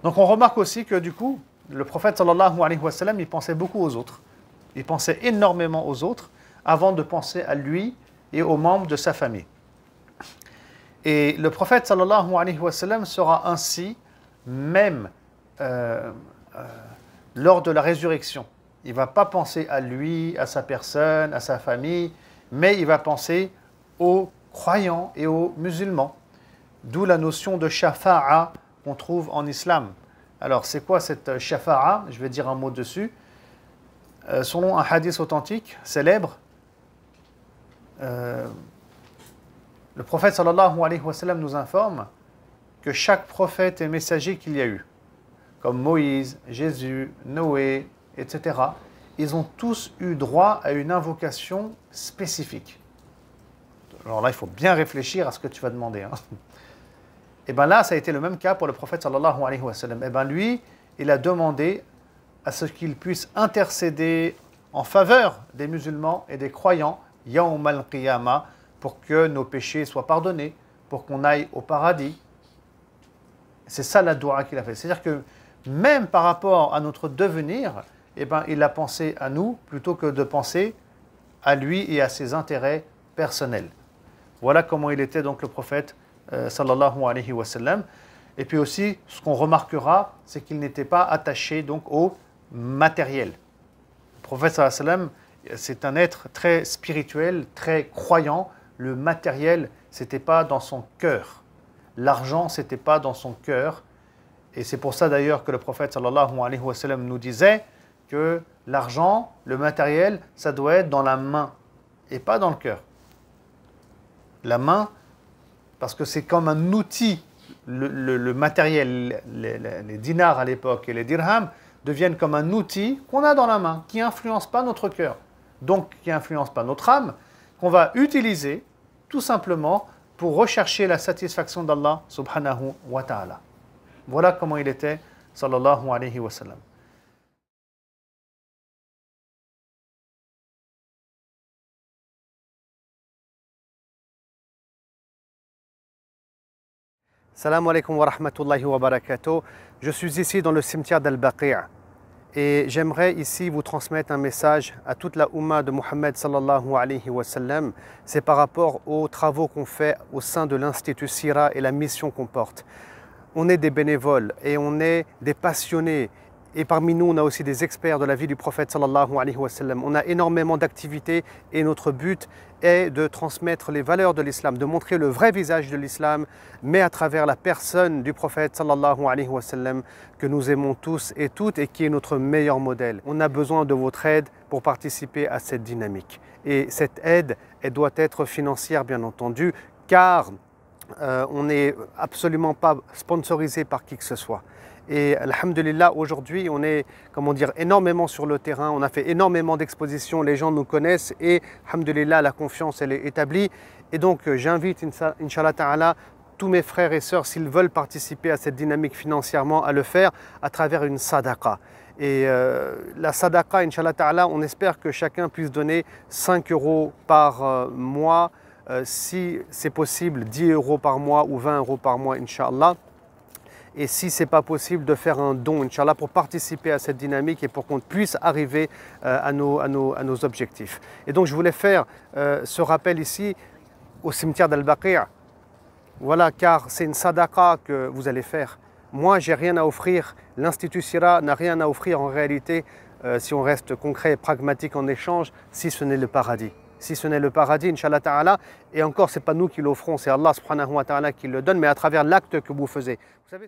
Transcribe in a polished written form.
Donc on remarque aussi que du coup, le prophète sallallahu alayhi wa sallam, il pensait beaucoup aux autres. Il pensait énormément aux autres avant de penser à lui et aux membres de sa famille. Et le prophète sallallahu alayhi wa sallam sera ainsi même lors de la résurrection. Il ne va pas penser à lui, à sa personne, à sa famille, mais il va penser aux croyants et aux musulmans. D'où la notion de shafa'a qu'on trouve en islam. Alors, c'est quoi cette shafa'a? Je vais dire un mot dessus. Selon un hadith authentique, célèbre, le prophète sallallahu alayhi wa sallam nous informe que chaque prophète et messager qu'il y a eu, comme Moïse, Jésus, Noé, etc., ils ont tous eu droit à une invocation spécifique. Alors là, il faut bien réfléchir à ce que tu vas demander. Hein. Et bien là, ça a été le même cas pour le prophète sallallahu alayhi wa sallam. Et bien lui, il a demandé à ce qu'il puisse intercéder en faveur des musulmans et des croyants, Yawm al-Qiyamah, pour que nos péchés soient pardonnés, pour qu'on aille au paradis. C'est ça la doua qu'il a fait. C'est-à-dire que même par rapport à notre devenir, eh ben, il a pensé à nous plutôt que de penser à lui et à ses intérêts personnels. Voilà comment il était donc le prophète sallallahu alayhi wa sallam. Et puis aussi, ce qu'on remarquera, c'est qu'il n'était pas attaché donc au matériel. Le prophète sallallahu alayhi wa sallam, c'est un être très spirituel, très croyant. Le matériel, c'était pas dans son cœur. L'argent, c'était pas dans son cœur. Et c'est pour ça d'ailleurs que le prophète sallallahu alayhi wa sallam nous disait que l'argent, le matériel, ça doit être dans la main et pas dans le cœur. La main, parce que c'est comme un outil, le matériel, les dinars à l'époque et les dirhams deviennent comme un outil qu'on a dans la main, qui n'influence pas notre cœur, donc qui n'influence pas notre âme, qu'on va utiliser tout simplement pour rechercher la satisfaction d'Allah subhanahu wa ta'ala. Voilà comment il était, sallallahu alayhi wa sallam. Salam alaikum wa rahmatullahi wa barakatuh. Je suis ici dans le cimetière d'Al-Baqi' et j'aimerais ici vous transmettre un message à toute la Ummah de Muhammad sallallahu alayhi wa sallam. C'est par rapport aux travaux qu'on fait au sein de l'Institut Sira et la mission qu'on porte. On est des bénévoles et on est des passionnés. Et parmi nous, on a aussi des experts de la vie du prophète sallallahu alayhi wa sallam. On a énormément d'activités et notre but est de transmettre les valeurs de l'islam, de montrer le vrai visage de l'islam, mais à travers la personne du prophète sallallahu alayhi wa sallam que nous aimons tous et toutes et qui est notre meilleur modèle. On a besoin de votre aide pour participer à cette dynamique. Et cette aide, elle doit être financière bien entendu, car on n'est absolument pas sponsorisé par qui que ce soit. Et alhamdulillah, aujourd'hui, on est, comment dire, énormément sur le terrain, on a fait énormément d'expositions, les gens nous connaissent et alhamdulillah, la confiance, elle est établie. Et donc, j'invite, Inch'Allah Ta'ala, tous mes frères et sœurs, s'ils veulent participer à cette dynamique financièrement, à le faire à travers une sadaqa. Et la sadaqa, Inch'Allah Ta'ala, on espère que chacun puisse donner 5 € par mois, si c'est possible, 10 € par mois ou 20 € par mois, Inch'Allah. Et si ce n'est pas possible, de faire un don, Inch'Allah, pour participer à cette dynamique et pour qu'on puisse arriver à nos objectifs. Et donc, je voulais faire ce rappel ici au cimetière d'Al-Baqi'. Voilà, car c'est une sadaqa que vous allez faire. Moi, j'ai rien à offrir. L'Institut Sira n'a rien à offrir en réalité, si on reste concret et pragmatique en échange, si ce n'est le paradis. Si ce n'est le paradis, Inch'Allah Ta'ala, et encore, ce n'est pas nous qui l'offrons, c'est Allah subhanahu wa ta'ala qui le donne, mais à travers l'acte que vous faites. Vous savez,